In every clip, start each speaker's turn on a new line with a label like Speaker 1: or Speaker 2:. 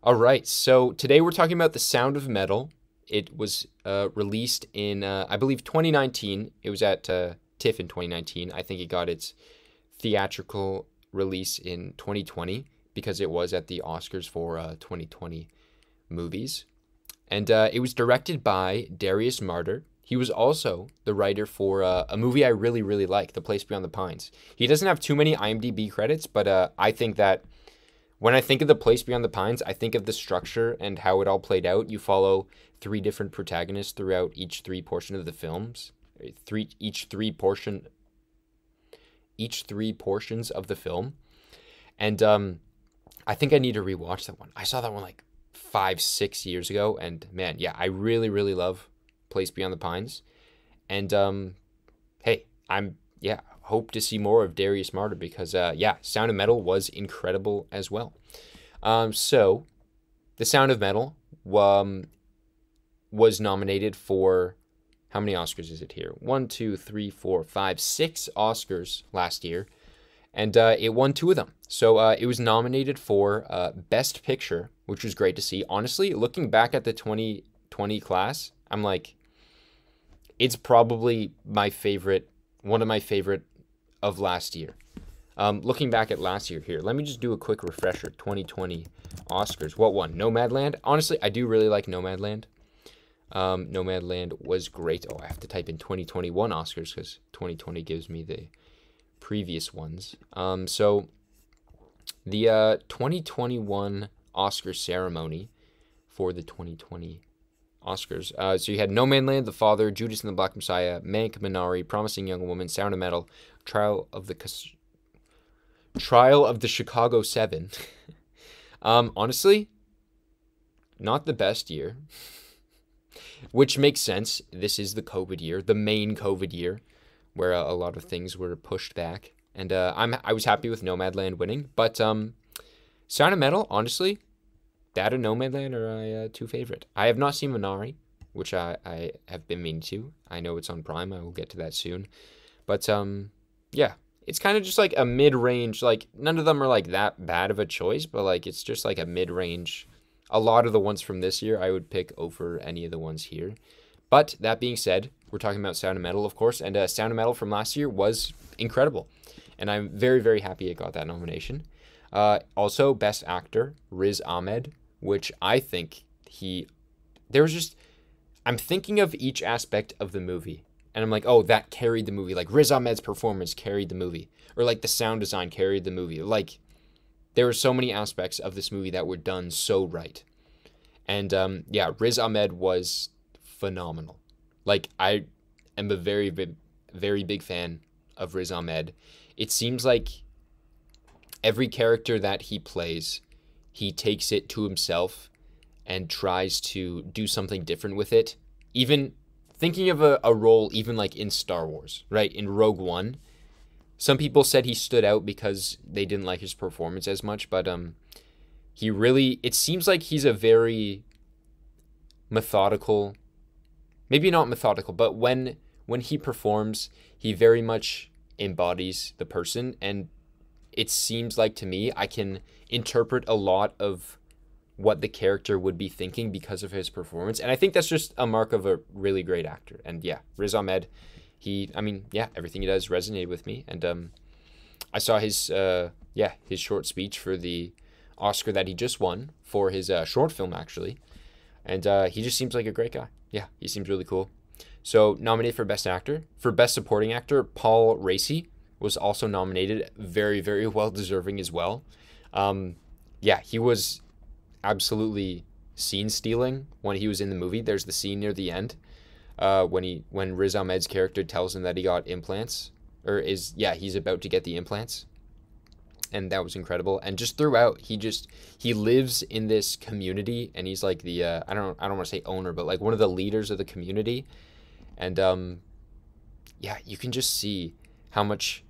Speaker 1: All right, so today we're talking about The Sound of Metal. It was released in, I believe, 2019. It was at TIFF in 2019. I think it got its theatrical release in 2020 because it was at the Oscars for 2020 movies. And it was directed by Darius Marder. He was also the writer for a movie I really, really like, The Place Beyond the Pines. He doesn't have too many IMDb credits, but I think that when I think of The Place Beyond the Pines, I think of the structure and how it all played out. You follow three different protagonists throughout each three portion of the films. Each three portions of the film. And I think I need to rewatch that one. I saw that one like 5-6 years ago, and man, yeah, I really, really love Place Beyond the Pines. And hey, hope to see more of Darius Marder because Sound of Metal was incredible as well. So The Sound of Metal was nominated for, how many Oscars is it here? 1, 2, 3, 4, 5, 6 Oscars last year, and it won 2 of them. So it was nominated for Best Picture, which was great to see. Honestly, looking back at the 2020 class, I'm like, it's probably one of my favorite of last year. Looking back at last year here, let me just do a quick refresher. 2020 Oscars. What won? Nomadland. Honestly, I do really like Nomadland. Nomadland was great. Oh, I have to type in 2021 Oscars because 2020 gives me the previous ones. So the 2021 Oscar ceremony for the 2020 Oscars. So you had Nomadland, The Father, Judas and the Black Messiah, Mank, Minari, Promising Young Woman, Sound of Metal, Trial of the Chicago 7. Honestly, not the best year, which makes sense. This is the COVID year, the main COVID year, where a lot of things were pushed back. And I was happy with Nomadland winning, but Sound of Metal, honestly, that and Nomadland are my 2 favorite. I have not seen Minari, which I have been meaning to. I know it's on Prime. I will get to that soon. But yeah, it's kind of just like a mid-range. Like none of them are like that bad of a choice, but like it's just like a mid-range. A lot of the ones from this year I would pick over any of the ones here. But that being said, we're talking about Sound of Metal, of course, and Sound of Metal from last year was incredible, and I'm very, very happy it got that nomination. Also, Best Actor, Rhiz Ahmed, which I think I'm thinking of each aspect of the movie, and I'm like, oh, that carried the movie. Like, Rhiz Ahmed's performance carried the movie, or like the sound design carried the movie. Like, there were so many aspects of this movie that were done so right. And Rhiz Ahmed was phenomenal. Like, I am a very, very big fan of Rhiz Ahmed. It seems like every character that he plays, he takes it to himself and tries to do something different with it. Even thinking of a role, even like in Star Wars, right? In Rogue One, some people said he stood out because they didn't like his performance as much, but it seems like he's a very methodical, maybe not methodical, but when he performs, he very much embodies the person, and it seems like to me I can interpret a lot of what the character would be thinking because of his performance, and I think that's just a mark of a really great actor. And yeah, Rhiz Ahmed, everything he does resonated with me, and I saw his short speech for the Oscar that he just won for his short film actually, and he just seems like a great guy. Yeah, he seems really cool. So nominated for Best Actor. For Best Supporting Actor, Paul Raci was also nominated. Very, very well deserving as well. He was absolutely scene stealing when he was in the movie. There's the scene near the end when Rhiz Ahmed's character tells him that he got implants, he's about to get the implants. And that was incredible. And just throughout, he lives in this community, and he's like the I don't want to say owner, but like one of the leaders of the community. And you can just see how much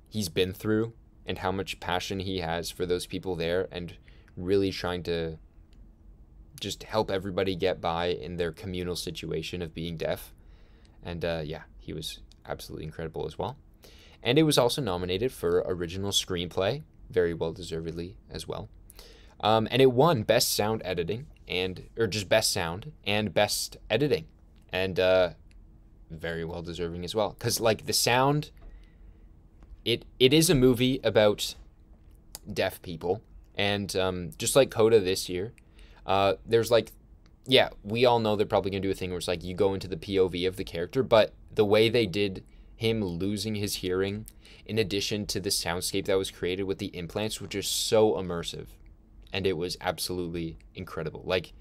Speaker 1: he's been through and how much passion he has for those people there, and really trying to just help everybody get by in their communal situation of being deaf. And he was absolutely incredible as well. And it was also nominated for original screenplay, very well deservedly as well. And it won Best Sound Editing or just Best Sound and Best Editing, and very well deserving as well. Because like the sound, it is a movie about deaf people, and just like Coda this year, there's like, yeah, we all know they're probably gonna do a thing where it's like you go into the POV of the character, but the way they did him losing his hearing, in addition to the soundscape that was created with the implants, which is so immersive, and it was absolutely incredible. Like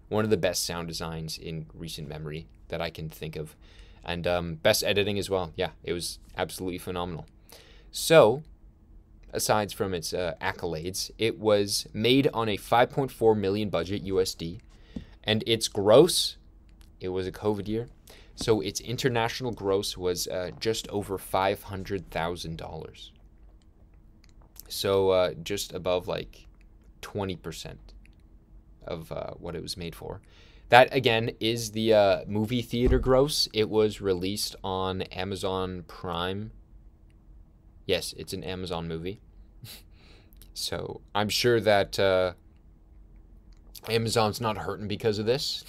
Speaker 1: one of the best sound designs in recent memory that I can think of, and best editing as well. Yeah, it was absolutely phenomenal. So, aside from its accolades, it was made on a 5.4 million budget USD, and its gross, it was a COVID year, so its international gross was just over $500,000. So just above like 20% of what it was made for. That again is the movie theater gross. It was released on Amazon Prime. Yes, it's an Amazon movie. So I'm sure that Amazon's not hurting because of this.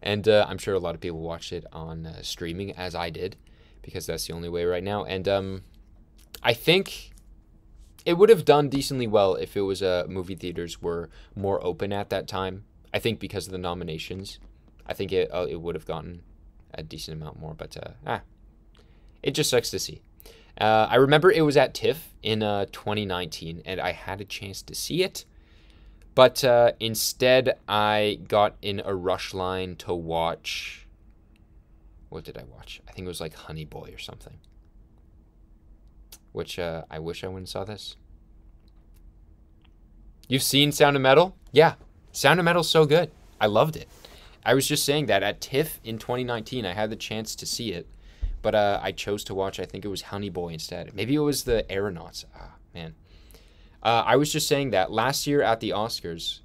Speaker 1: And I'm sure a lot of people watched it on streaming, as I did, because that's the only way right now. And I think it would have done decently well if it was movie theaters were more open at that time. I think because of the nominations, I think it would have gotten a decent amount more. But it just sucks to see. I remember it was at TIFF in 2019, and I had a chance to see it. But instead, I got in a rush line to watch... What did I watch? I think it was like Honey Boy or something. Which I wish I went and saw this. You've seen Sound of Metal? Yeah. Sound of Metal's so good. I loved it. I was just saying that at TIFF in 2019, I had the chance to see it. But I chose to watch, I think it was Honey Boy instead. Maybe it was the Aeronauts. Ah, man. I was just saying that last year at the Oscars,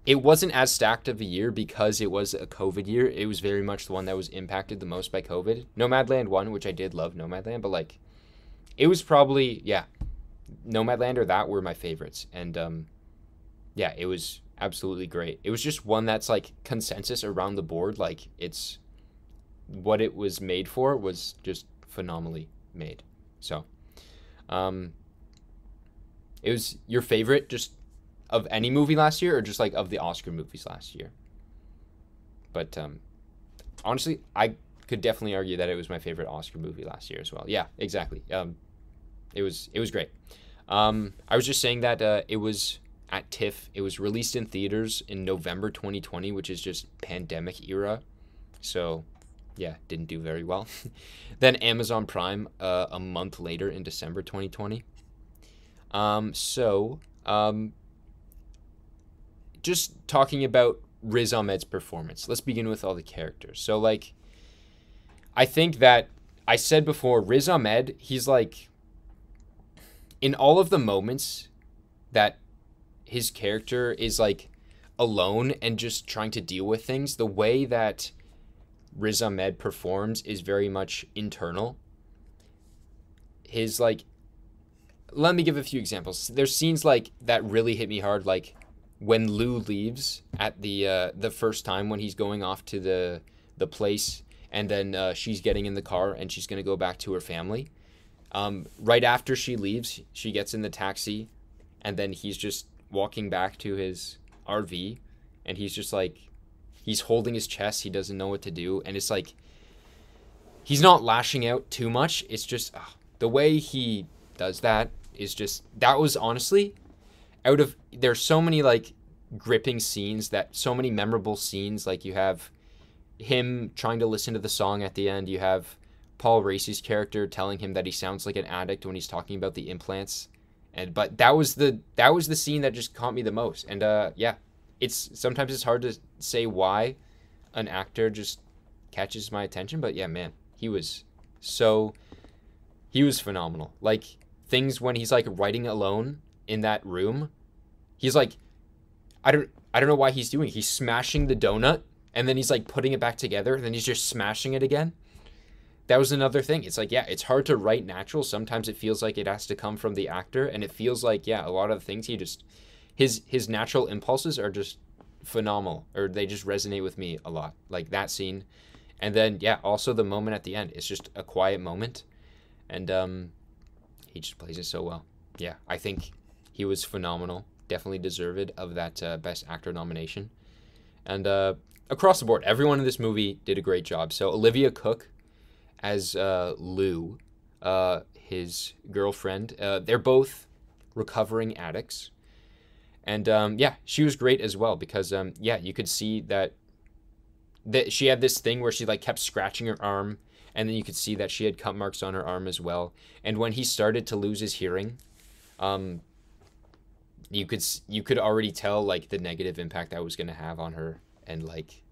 Speaker 1: it wasn't as stacked of a year because it was a COVID year. It was very much the one that was impacted the most by COVID. Nomadland won, which I did love Nomadland, but like, it was probably, yeah, Nomadland or that were my favorites. And yeah, it was absolutely great. It was just one that's like consensus around the board. Like it's what it was made for was just phenomenally made. So, it was your favorite just of any movie last year or just like of the Oscar movies last year? But honestly, I could definitely argue that it was my favorite Oscar movie last year as well. Yeah, exactly. It was great. I was just saying that it was at TIFF. It was released in theaters in November 2020, which is just pandemic era. So yeah, didn't do very well. Then Amazon Prime a month later in December 2020. Just talking about Rhiz Ahmed's performance. Let's begin with all the characters. So, like, I think that I said before, Rhiz Ahmed, he's like, in all of the moments that his character is like alone and just trying to deal with things, the way that Rhiz Ahmed performs is very much internal. His like, let me give a few examples. There's scenes like that really hit me hard, like when Lou leaves at the first time when he's going off to the place, and then she's getting in the car and she's gonna go back to her family. Right after she leaves, she gets in the taxi, and then he's just walking back to his RV, and he's just like, he's holding his chest. He doesn't know what to do, and it's like he's not lashing out too much. It's just the way he does that is just, that was honestly there's so many like gripping scenes, that so many memorable scenes. Like you have him trying to listen to the song at the end. You have Paul Raci's character telling him that he sounds like an addict when he's talking about the implants. But that was the scene that just caught me the most. And yeah, sometimes it's hard to say why an actor just catches my attention, but yeah, man, he was phenomenal. Like things when he's like writing alone in that room, he's like, I don't know why he's doing it. He's smashing the donut and then he's like putting it back together and then he's just smashing it again. That was another thing. It's like, yeah, it's hard to write natural. Sometimes it feels like it has to come from the actor, and it feels like, yeah, a lot of the things his natural impulses are just phenomenal, or they just resonate with me a lot. Like that scene, and then yeah, also the moment at the end. It's just a quiet moment, and he just plays it so well. Yeah, I think he was phenomenal. Definitely deserved of that Best Actor nomination. And across the board, everyone in this movie did a great job. So Olivia Cook as Lou, his girlfriend. They're both recovering addicts. And yeah, she was great as well because yeah, you could see that she had this thing where she like kept scratching her arm, and then you could see that she had cut marks on her arm as well. And when he started to lose his hearing, you could already tell like the negative impact that was going to have on her. And like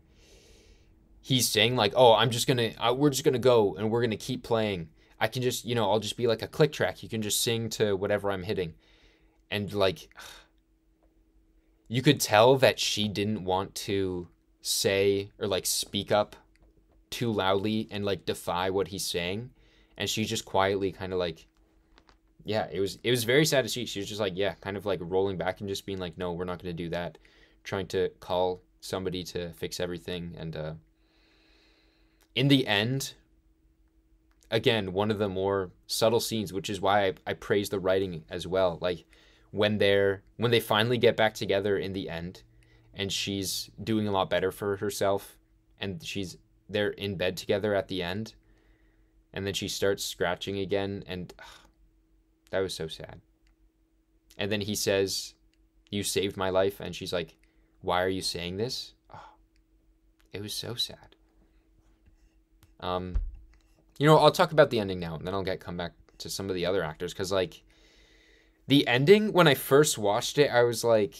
Speaker 1: he's saying like, oh, we're just gonna go and we're gonna keep playing. I can just, I'll just be like a click track. You can just sing to whatever I'm hitting. And like you could tell that she didn't want to say or like speak up too loudly and like defy what he's saying. And she just quietly kind of like, yeah, it was very sad to see. She was just like, yeah, kind of like rolling back and just being like, no, we're not going to do that. Trying to call somebody to fix everything. And in the end, again, one of the more subtle scenes, which is why I praise the writing as well. Like when they finally get back together in the end, and she's doing a lot better for herself, and they're in bed together at the end, and then she starts scratching again, and that was so sad. And then he says, "You saved my life," and she's like, "Why are you saying this?" Oh, it was so sad. I'll talk about the ending now, and then I'll come back to some of the other actors, because like the ending, when I first watched it, I was like,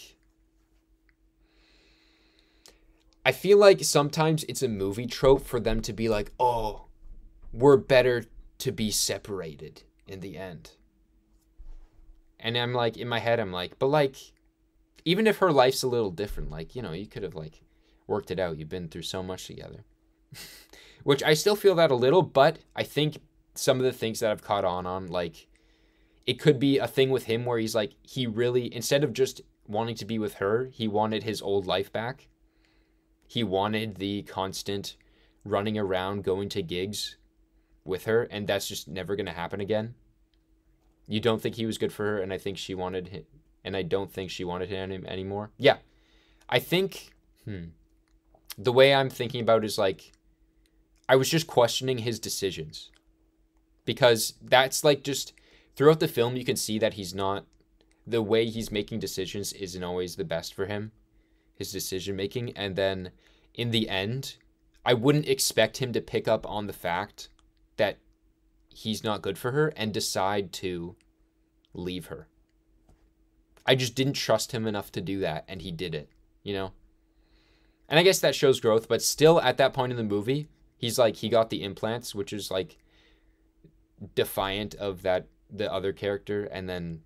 Speaker 1: I feel like sometimes it's a movie trope for them to be like, oh, we're better to be separated in the end. And I'm like, in my head, I'm like, but like, even if her life's a little different, like, you could have like worked it out. You've been through so much together. Which I still feel that a little, but I think some of the things that I've caught on, like, it could be a thing with him where he's like, he really, instead of just wanting to be with her, he wanted his old life back. He wanted the constant running around, going to gigs with her, and that's just never going to happen again. You don't think he was good for her, and I think she wanted him, and I don't think she wanted him anymore. Yeah. I think, the way I'm thinking about it is like, I was just questioning his decisions. Because that's like just, throughout the film, you can see that the way he's making decisions isn't always the best for him. His decision making. And then in the end, I wouldn't expect him to pick up on the fact that he's not good for her and decide to leave her. I just didn't trust him enough to do that, and he did it, And I guess that shows growth, but still at that point in the movie, he's like, he got the implants, which is like defiant of the other character. And then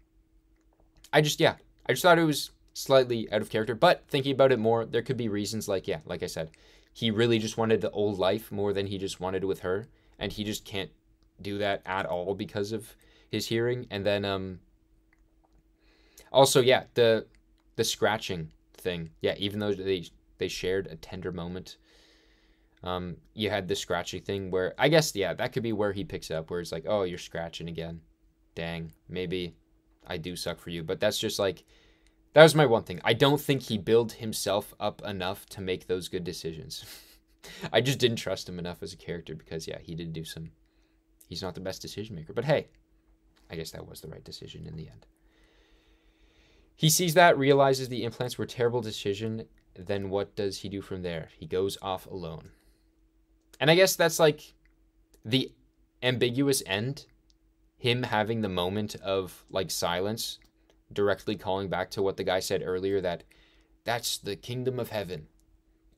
Speaker 1: I just thought it was slightly out of character, but thinking about it more, there could be reasons like I said, he really just wanted the old life more than he just wanted with her, and he just can't do that at all because of his hearing. And then also the scratching thing, even though they shared a tender moment, you had the scratching thing where I guess that could be where he picks up, where it's like, oh, you're scratching again, dang, maybe I do suck for you. But that's just like, that was my one thing. I don't think he built himself up enough to make those good decisions. I just didn't trust him enough as a character because, he did do he's not the best decision maker. But hey, I guess that was the right decision in the end. He sees that, realizes the implants were a terrible decision. Then what does he do from there? He goes off alone. And I guess that's like the ambiguous end. Him having the moment of like silence, directly calling back to what the guy said earlier, that's the kingdom of heaven.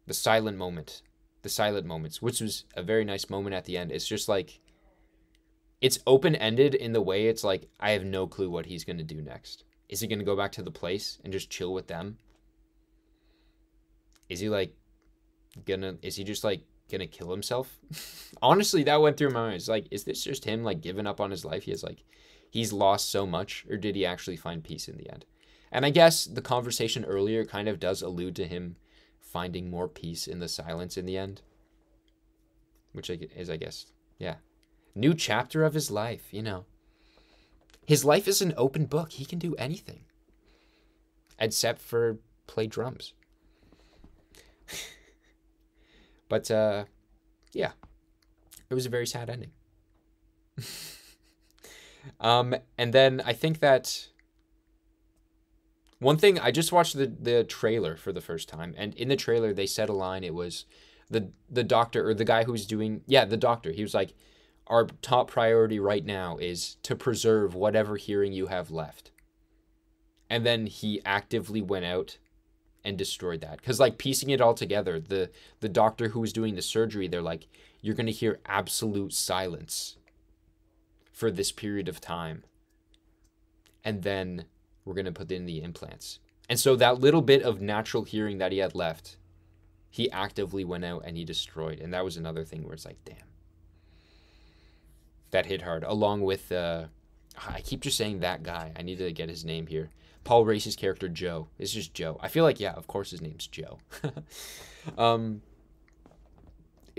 Speaker 1: The silent moment. The silent moments, which was a very nice moment at the end. It's just like, it's open-ended in the way it's like, I have no clue what he's going to do next. Is he going to go back to the place and just chill with them? Is he just like gonna kill himself? Honestly, that went through my mind. It's like, is this just him like giving up on his life? He's lost so much, or did he actually find peace in the end? And I guess the conversation earlier kind of does allude to him finding more peace in the silence in the end, which is, I guess, yeah. New chapter of his life, you know. His life is an open book. He can do anything except for play drums. But, yeah, it was a very sad ending. And then I think that one thing, I just watched the trailer for the first time, and in the trailer they said a line. It was the doctor, or the guy who's doing, yeah, the doctor. He was like, our top priority right now is to preserve whatever hearing you have left. And then he actively went out and destroyed that. Because, like, piecing it all together, the doctor who was doing the surgery, they're like, you're going to hear absolute silence for this period of time. And then we're going to put in the implants. And so that little bit of natural hearing that he had left, he actively went out and he destroyed. And that was another thing where it's like, damn. That hit hard. Along with, I keep just saying that guy. I need to get his name here. Paul Race's character, Joe. It's just Joe. I feel like, yeah, of course his name's Joe.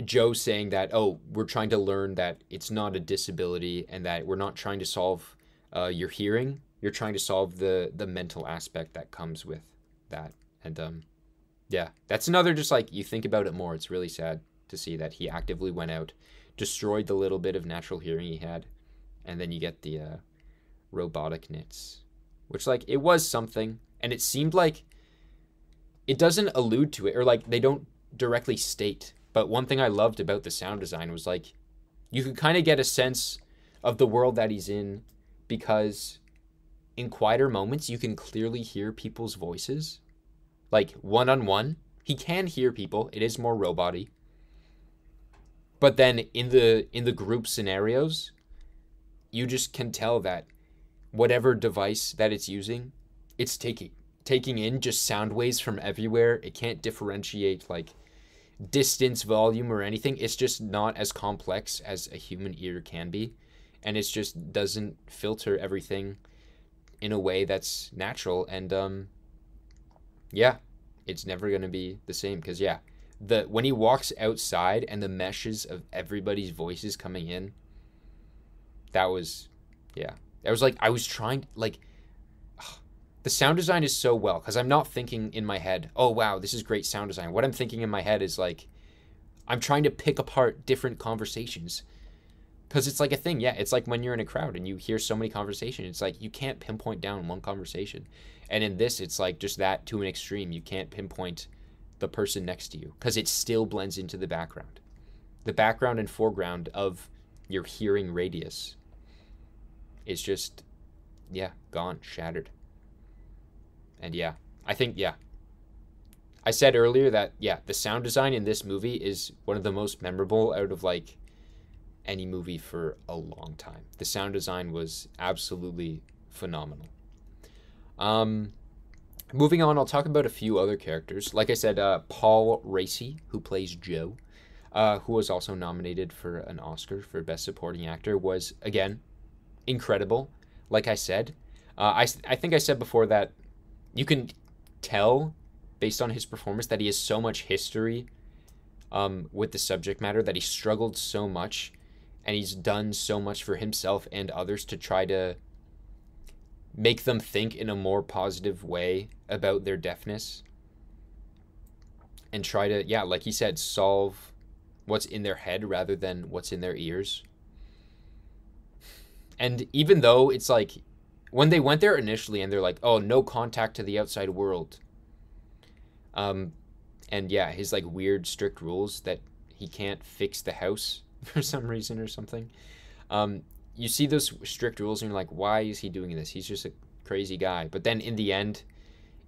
Speaker 1: Joe saying that, oh, we're trying to learn that it's not a disability and that we're not trying to solve your hearing. You're trying to solve the mental aspect that comes with that. And, yeah, that's another, just like, you think about it more. It's really sad to see that he actively went out, destroyed the little bit of natural hearing he had, and then you get the robotic knits. Which, like, it was something, and it seemed like it doesn't allude to it, or, like, they don't directly state. But one thing I loved about the sound design was, like, you could kind of get a sense of the world that he's in, because in quieter moments, you can clearly hear people's voices. Like, one-on-one, he can hear people. It is more robot-y. But then in the group scenarios, you just can tell that whatever device that it's using, it's taking in just sound waves from everywhere. It can't differentiate, like, distance, volume, or anything. It's just not as complex as a human ear can be. And it just doesn't filter everything in a way that's natural. And, yeah, it's never going to be the same. Because, yeah, when he walks outside and the meshes of everybody's voices coming in, that was, yeah. I was like, I was trying, like, the sound design is so well, because I'm not thinking in my head, oh, wow, this is great sound design. What I'm thinking in my head is, like, I'm trying to pick apart different conversations, because it's like a thing. Yeah, it's like when you're in a crowd and you hear so many conversations, it's like you can't pinpoint down one conversation. And in this, it's like just that to an extreme. You can't pinpoint the person next to you, because it still blends into the background and foreground of your hearing radius. It's just, yeah, gone, shattered. And yeah, I think, yeah. I said earlier that, yeah, the sound design in this movie is one of the most memorable out of, like, any movie for a long time. The sound design was absolutely phenomenal. Moving on, I'll talk about a few other characters. Like I said, Paul Raci, who plays Joe, who was also nominated for an Oscar for Best Supporting Actor, was, again, incredible. Like I said, I think I said before that you can tell based on his performance that he has so much history with the subject matter, that he struggled so much, and he's done so much for himself and others to try to make them think in a more positive way about their deafness, and try to, yeah, like he said, solve what's in their head rather than what's in their ears. And even though it's like, when they went there initially and they're like, oh, no contact to the outside world. And yeah, his like weird strict rules that he can't fix the house for some reason or something. You see those strict rules and you're like, why is he doing this? He's just a crazy guy. But then in the end,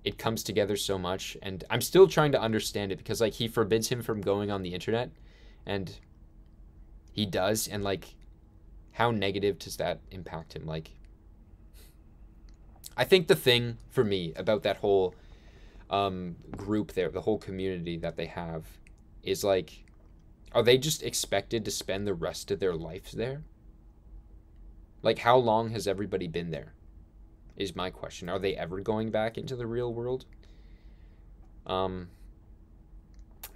Speaker 1: it comes together so much. And I'm still trying to understand it, because like he forbids him from going on the internet, and he does. And like, how negative does that impact him? Like, I think the thing for me about that whole group there, the whole community that they have, is like, are they just expected to spend the rest of their lives there? Like, how long has everybody been there? is my question. Are they ever going back into the real world?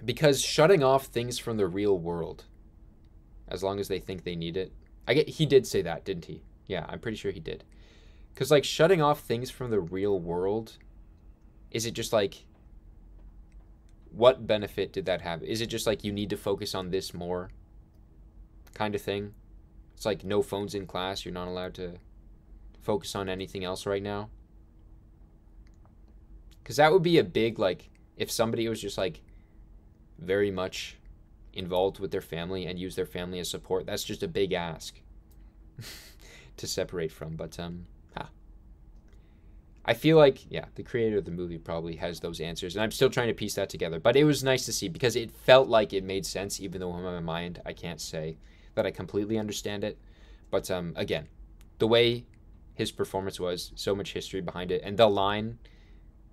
Speaker 1: Because shutting off things from the real world, as long as they think they need it. He did say that, didn't he? Yeah, I'm pretty sure he did. Because, like, shutting off things from the real world, is it just like, what benefit did that have? Is it just like you need to focus on this more kind of thing? It's like no phones in class. You're not allowed to focus on anything else right now. Because that would be a big, like, if somebody was just, like, very much involved with their family and use their family as support, that's just a big ask to separate from. But, I feel like, yeah, the creator of the movie probably has those answers, and I'm still trying to piece that together. But it was nice to see because it felt like it made sense, even though in my mind I can't say that I completely understand it. But again, the way his performance was, so much history behind it, and the line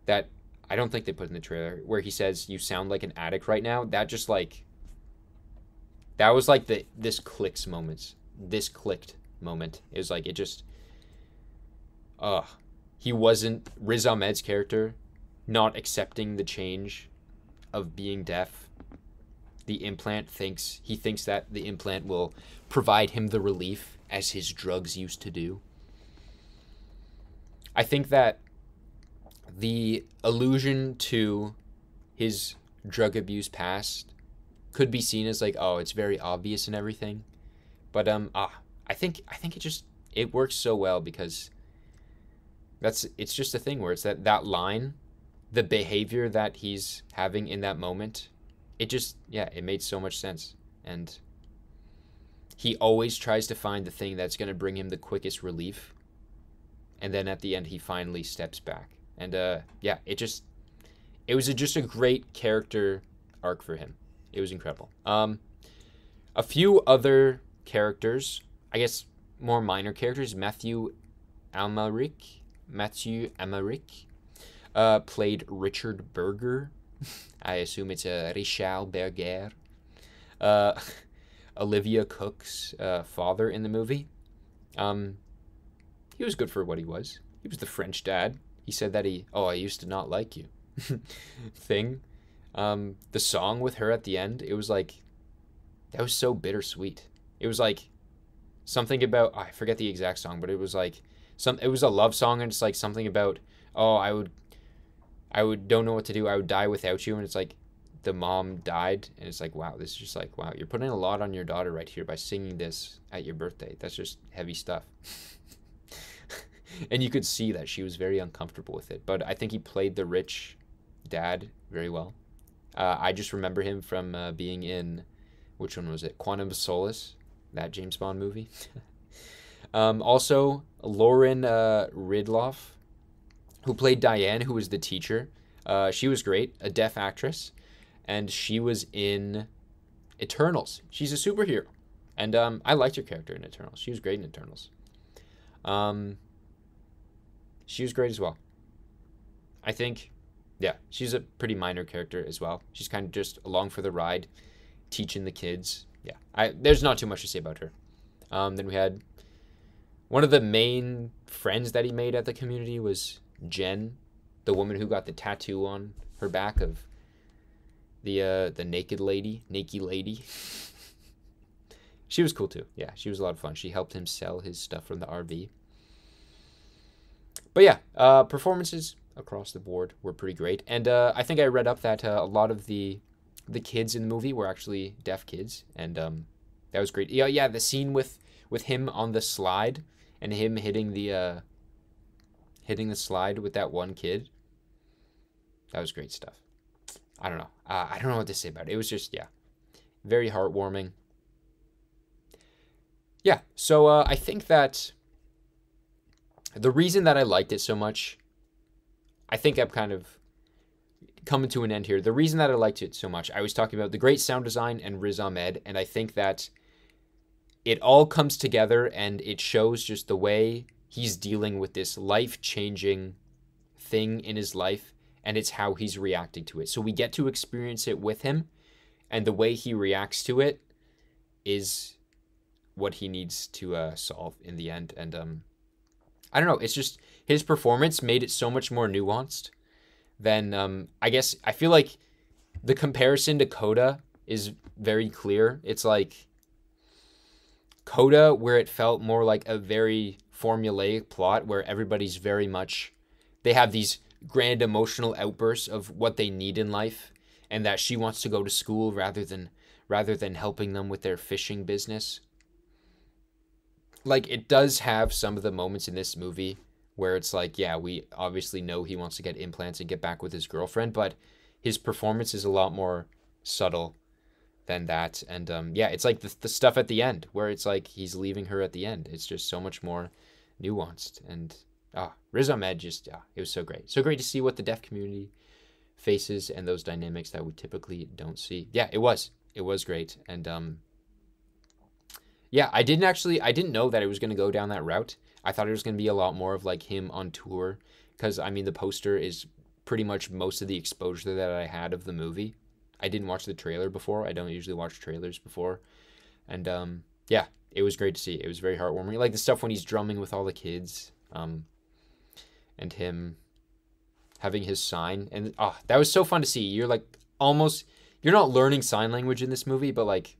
Speaker 1: that I don't think they put in the trailer where he says, "You sound like an addict right now," that just like, that was like this clicked moment. It was like, it just, he wasn't, Rhiz Ahmed's character, not accepting the change of being deaf. The implant he thinks that the implant will provide him the relief as his drugs used to do. I think that the allusion to his drug abuse past could be seen as like, oh, it's very obvious and everything. But I think it works so well because it's just a thing where it's that line, the behavior that he's having in that moment, it made so much sense. And he always tries to find the thing that's going to bring him the quickest relief. And then at the end, he finally steps back. And it was just a great character arc for him. It was incredible. A few other characters, I guess more minor characters. Matthew Amalric played Richard Berger. I assume it's Richard Berger. Olivia Cook's father in the movie. He was good for what he was. He was the French dad. He said that I used to not like you thing. The song with her at the end, it was like, that was so bittersweet. It was like something about, I forget the exact song, but it was like, it was a love song, and it's like something about, I would don't know what to do. I would die without you. And it's like the mom died, and it's like, wow, this is just like, wow, you're putting a lot on your daughter right here by singing this at your birthday. That's just heavy stuff. And you could see that she was very uncomfortable with it. But I think he played the rich dad very well. I just remember him from being in, which one was it? Quantum of Solace, that James Bond movie. Also, Lauren Ridloff, who played Diane, who was the teacher. She was great, a deaf actress. And she was in Eternals. She's a superhero. And I liked her character in Eternals. She was great in Eternals. She was great as well. I think, yeah, she's a pretty minor character as well. She's kind of just along for the ride, teaching the kids. Yeah, there's not too much to say about her. Then we had one of the main friends that he made at the community was Jen, the woman who got the tattoo on her back of the naked lady. She was cool too. Yeah, she was a lot of fun. She helped him sell his stuff from the RV. But yeah, performances across the board were pretty great. And I think I read up that a lot of the kids in the movie were actually deaf kids. And that was great. Yeah, the scene with him on the slide and him hitting the slide with that one kid. That was great stuff. I don't know. I don't know what to say about it. It was just, yeah, very heartwarming. Yeah, so I think that the reason that I liked it so much, I think I'm kind of coming to an end here. The reason that I liked it so much, I was talking about the great sound design and Rhiz Ahmed, and I think that it all comes together and it shows just the way he's dealing with this life-changing thing in his life, and it's how he's reacting to it. So we get to experience it with him, and the way he reacts to it is what he needs to solve in the end. And I don't know. It's just his performance made it so much more nuanced than I guess I feel like the comparison to Coda is very clear. It's like Coda, where it felt more like a very formulaic plot where everybody's very much, they have these grand emotional outbursts of what they need in life, and that she wants to go to school rather than helping them with their fishing business. Like, it does have some of the moments in this movie where it's like, yeah, we obviously know he wants to get implants and get back with his girlfriend, but his performance is a lot more subtle than that. And yeah, it's like the stuff at the end where it's like he's leaving her at the end. It's just so much more nuanced. And Rhiz Ahmed just, it was so great. So great to see what the deaf community faces and those dynamics that we typically don't see. Yeah, it was great. And yeah, I didn't know that it was going to go down that route. I thought it was going to be a lot more of like him on tour, because I mean the poster is pretty much most of the exposure that I had of the movie. I didn't watch the trailer before. I don't usually watch trailers before. And yeah, it was great to see. It was very heartwarming. Like the stuff when he's drumming with all the kids, and him having his sign. And that was so fun to see. You're like you're not learning sign language in this movie, but like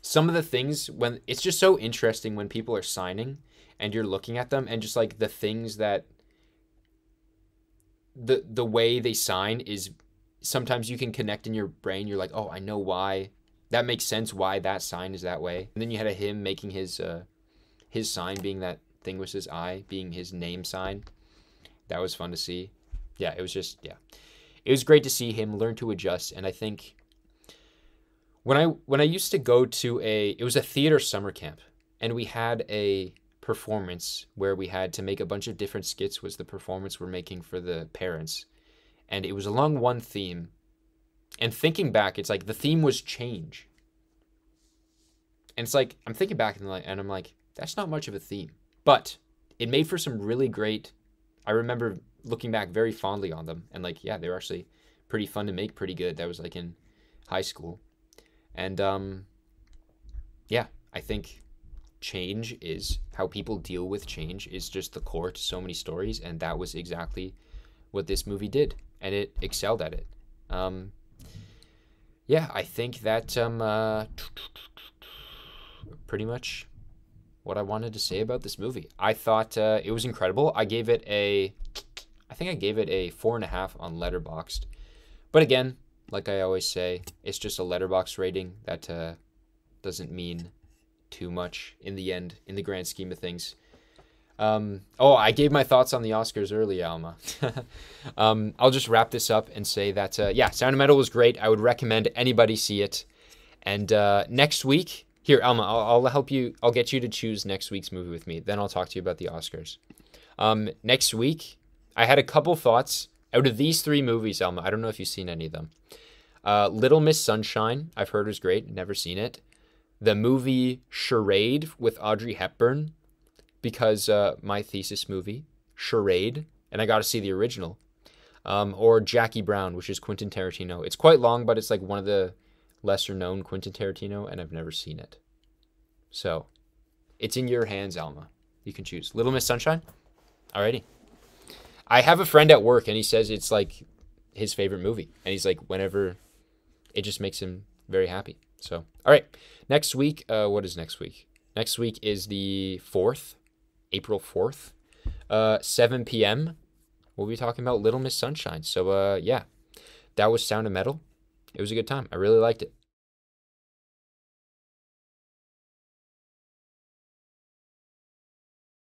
Speaker 1: some of the things, when it's just so interesting when people are signing and you're looking at them, and just like the things that the way they sign is, sometimes you can connect in your brain. You're like, oh, I know why. That makes sense why that sign is that way. And then you had him making his sign being that thing with his eye, being his name sign. That was fun to see. Yeah, it was just, yeah. It was great to see him learn to adjust. And I think when I used to go to it was a theater summer camp, and we had a performance where we had to make a bunch of different skits, was the performance we're making for the parents. And it was along one theme. And thinking back, it's like the theme was change. And it's like, I'm thinking back and I'm like, that's not much of a theme. But it made for some really great, I remember looking back very fondly on them. And like, yeah, they were actually pretty fun to make, pretty good. That was like in high school. And yeah, I think change is how people deal with change is just the core to so many stories. And that was exactly what this movie did. And it excelled at it. Yeah, I think that pretty much what I wanted to say about this movie. I thought it was incredible. I think I gave it a 4.5 on Letterboxd. But again, like I always say, it's just a Letterboxd rating. That doesn't mean too much in the end, in the grand scheme of things. I gave my thoughts on the Oscars early, Alma. I'll just wrap this up and say that, Sound of Metal was great. I would recommend anybody see it. And next week, here, Alma, I'll help you. I'll get you to choose next week's movie with me. Then I'll talk to you about the Oscars. Next week, I had a couple thoughts. Out of these 3 movies, Alma, I don't know if you've seen any of them. Little Miss Sunshine, I've heard was great. Never seen it. The movie Charade with Audrey Hepburn, because my thesis movie, Charade, and I got to see the original. Or Jackie Brown, which is Quentin Tarantino. It's quite long, but it's like one of the lesser-known Quentin Tarantino, and I've never seen it. So, it's in your hands, Alma. You can choose. Little Miss Sunshine? Alrighty. I have a friend at work, and he says it's like his favorite movie. And he's like, whenever, it just makes him very happy. So, alright. Next week, what is next week? Next week is the 4th. April 4th, 7 p.m. We'll be talking about Little Miss Sunshine. So, yeah, that was Sound of Metal. It was a good time. I really liked it.